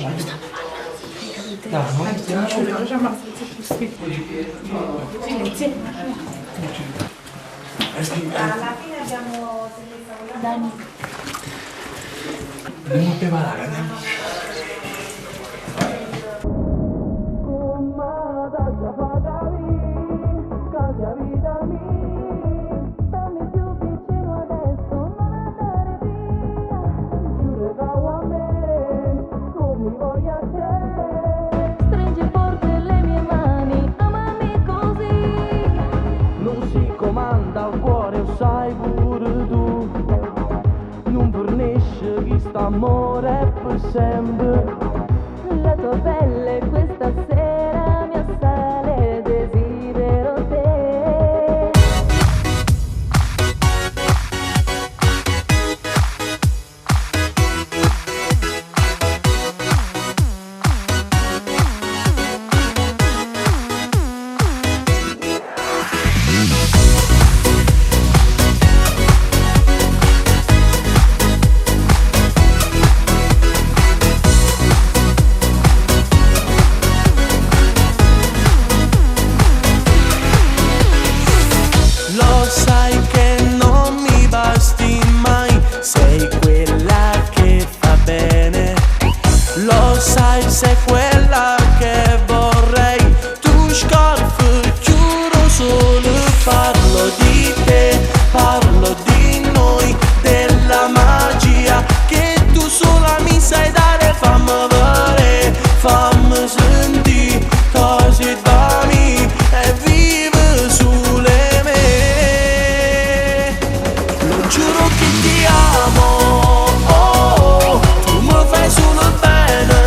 Dai, non stiamo Silenzio. Alla fine abbiamo Dani. Dobbiamo preparare, andiamo. Stringi forte le mie mani, amami così. Non si comanda al cuore, lo sai pure tu. Non fornisce chi sta amore per sempre. La tua pelle questa sera mi assale, desidero te. Lo sai che non mi basti mai, sei quella che fa bene. Lo sai, sei quella che vorrei. Tu scarf, giuro solo parlo di te, parlo di noi, della magia che tu sola mi sai dare. Fammi vedere, fammi sentire cose da me e vive sulle me. Lo giuro che ti amo, oh, tu mi fai solo bene,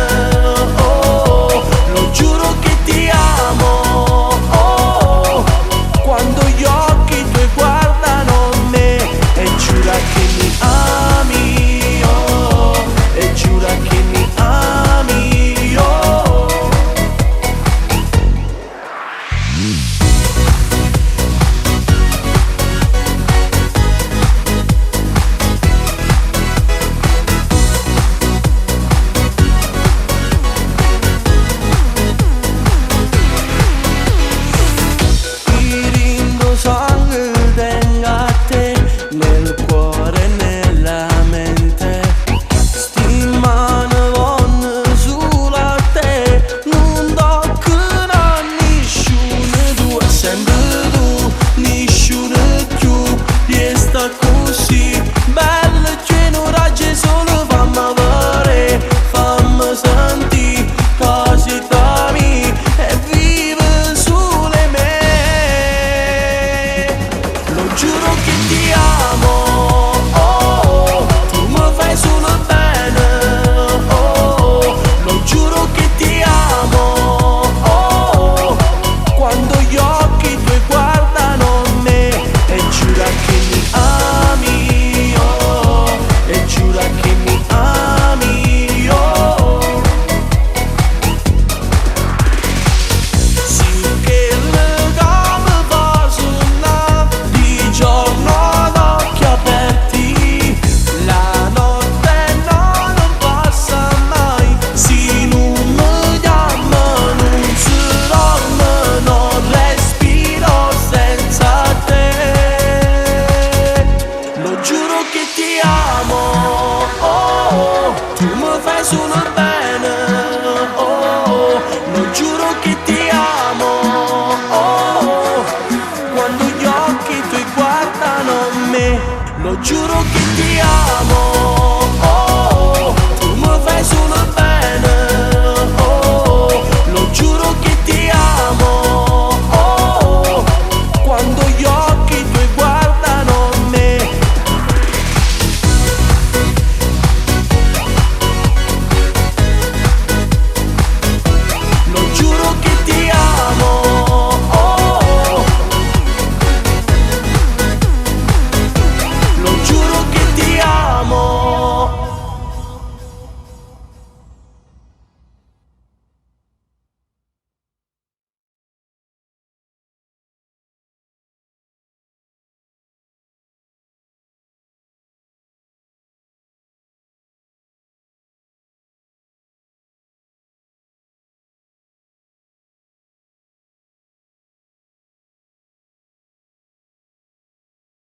oh, lo giuro che ti amo, oh, quando gli occhi tuoi guardano me e giura che mi ami, oh, e giura che mi ami, oh. Irindo sangue tenga a te, nel cuore e nella mente. Stimane vanno sulla te, non toccano a nessuno, tu è sempre tu, nessuno più. Resta così, bella che non raggi solo, fammi vedere, fammi sentire cose da me e vive sulle me. Lo giuro che ti amo, oh, tu mi fai solo bene, oh, lo giuro che ti amo, oh, quando gli occhi tuoi guardano me e giura che mi ami, oh, e giura che mi ami, oh. Sì che legame va sulla di giorno ad occhi aperti, la notte no, non passa mai. Se non mi chiama non si dorme, non respiro senza te. Lo giuro che ti amo, oh, tu mi fai solo